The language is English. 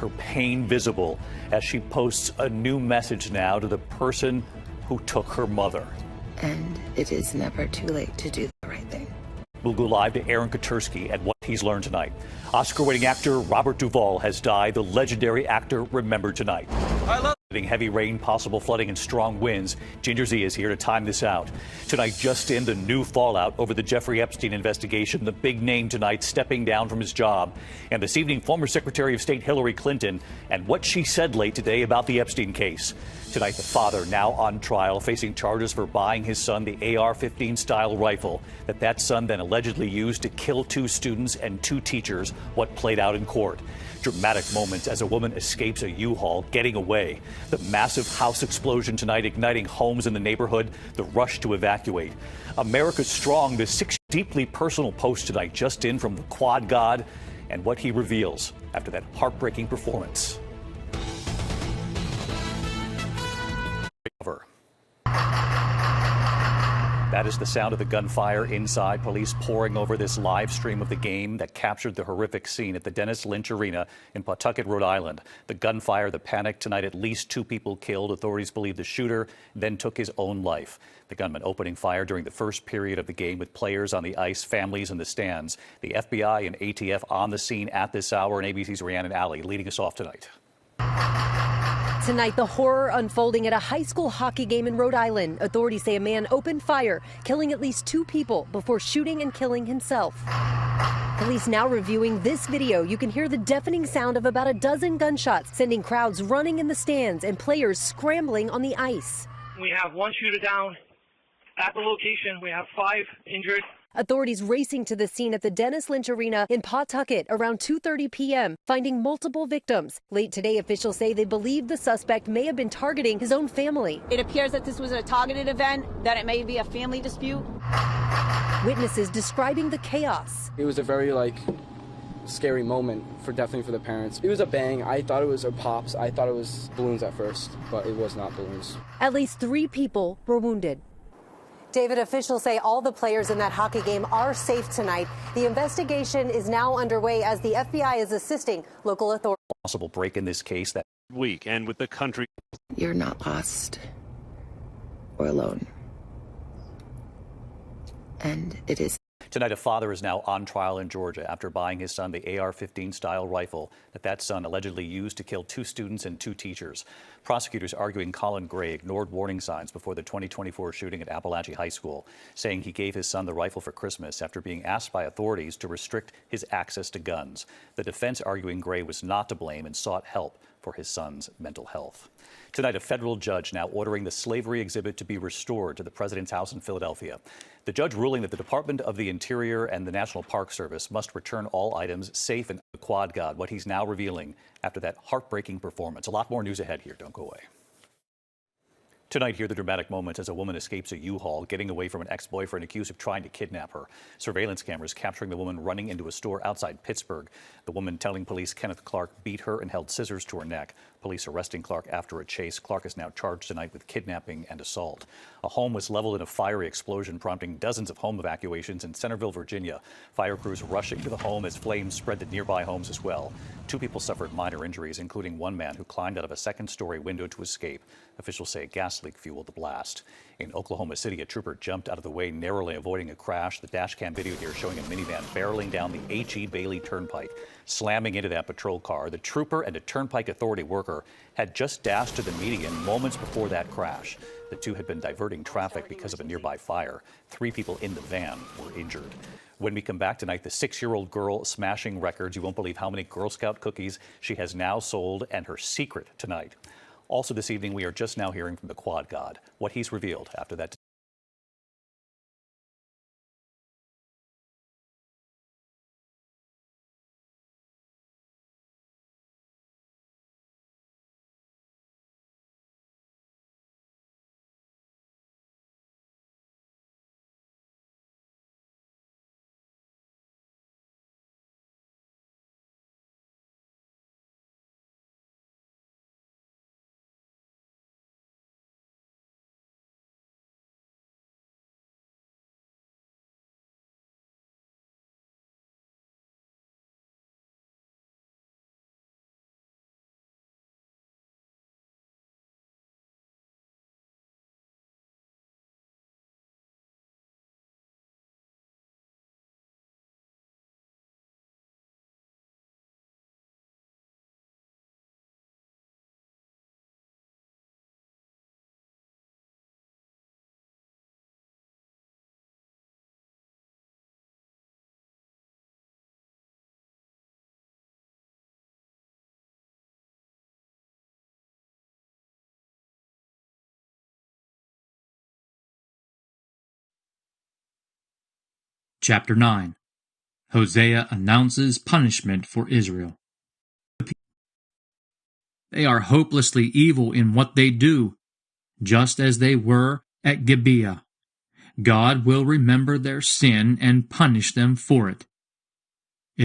her pain visible as she posts a new message now to the person who took her mother. And it is never too late to do the right thing. We'll go live to Aaron Katursky and what he's learned tonight. Oscar-winning actor Robert Duvall has died, the legendary actor remembered tonight. Heavy rain, possible flooding, and strong winds. Ginger Z is here to time this out. Tonight, just in, the new fallout over the Jeffrey Epstein investigation. The big name tonight stepping down from his job. And this evening, former Secretary of State Hillary Clinton and what she said late today about the Epstein case. Tonight, the father now on trial, facing charges for buying his son the AR-15 style rifle that son then allegedly used to kill 2 students and 2 teachers. What played out in court. Dramatic moments as a woman escapes a U-Haul, getting away. The massive house explosion tonight, igniting homes in the neighborhood. The rush to evacuate. America's strong. The 6 deeply personal post tonight, just in from the Quad God, and what he reveals after that heartbreaking performance. That is the sound of the gunfire inside. Police pouring over this live stream of the game that captured the horrific scene at the Dennis Lynch Arena in Pawtucket, Rhode Island. The gunfire, the panic tonight, at least 2 people killed. Authorities believe the shooter then took his own life. The gunman opening fire during the first period of the game with players on the ice, families in the stands. The FBI and ATF on the scene at this hour, and ABC's Rhiannon Alley leading us off tonight. Tonight, the horror unfolding at a high school hockey game in Rhode Island. Authorities say a man opened fire, killing at least 2 people before shooting and killing himself. Police now reviewing this video. You can hear the deafening sound of about a dozen gunshots, sending crowds running in the stands and players scrambling on the ice. We have 1 shooter down at the location. We have 5 injured. Authorities racing to the scene at the Dennis Lynch Arena in Pawtucket around 2:30 p.m., finding multiple victims. Late today, officials say they believe the suspect may have been targeting his own family. It appears that this was a targeted event, that it may be a family dispute. Witnesses describing the chaos. It was a very, scary moment, definitely for the parents. It was a bang. I thought it was pops. I thought it was balloons at first, but it was not balloons. At least 3 people were wounded. David, officials say all the players in that hockey game are safe tonight. The investigation is now underway as the FBI is assisting local authorities. Possible break in this case that week, and with the country. You're not lost or alone. And it is. Tonight, a father is now on trial in Georgia after buying his son the AR-15 style rifle that son allegedly used to kill 2 students and 2 teachers. Prosecutors arguing Colin Gray ignored warning signs before the 2024 shooting at Appalachia High School, saying he gave his son the rifle for Christmas after being asked by authorities to restrict his access to guns. The defense arguing Gray was not to blame and sought help for his son's mental health. Tonight, a federal judge now ordering the slavery exhibit to be restored to the president's house in Philadelphia. The judge ruling that the Department of the Interior and the National Park Service must return all items safe in the Quad God, what he's now revealing after that heartbreaking performance. A lot more news ahead here. Don't go away. Tonight, hear the dramatic moments as a woman escapes a U-Haul, getting away from an ex-boyfriend accused of trying to kidnap her. Surveillance cameras capturing the woman running into a store outside Pittsburgh. The woman telling police Kenneth Clark beat her and held scissors to her neck. Police arresting Clark after a chase. Clark is now charged tonight with kidnapping and assault. A home was leveled in a fiery explosion, prompting dozens of home evacuations in Centerville, Virginia. Fire crews rushing to the home as flames spread to nearby homes as well. 2 people suffered minor injuries, including one man who climbed out of a second-story window to escape. Officials say a gas leak fueled the blast. In Oklahoma City, a trooper jumped out of the way, narrowly avoiding a crash. The dash cam video here showing a minivan barreling down the H.E. Bailey Turnpike, slamming into that patrol car. The trooper and a Turnpike Authority worker had just dashed to the median moments before that crash. The 2 had been diverting traffic because of a nearby fire. 3 people in the van were injured. When we come back tonight, the 6-year-old girl smashing records. You won't believe how many Girl Scout cookies she has now sold, and her secret tonight. Also this evening, we are just now hearing from the Quad God, what he's revealed after that. Chapter 9. Hosea announces punishment for Israel. They are hopelessly evil in what they do, just as they were at Gibeah. God will remember their sin and punish them for it.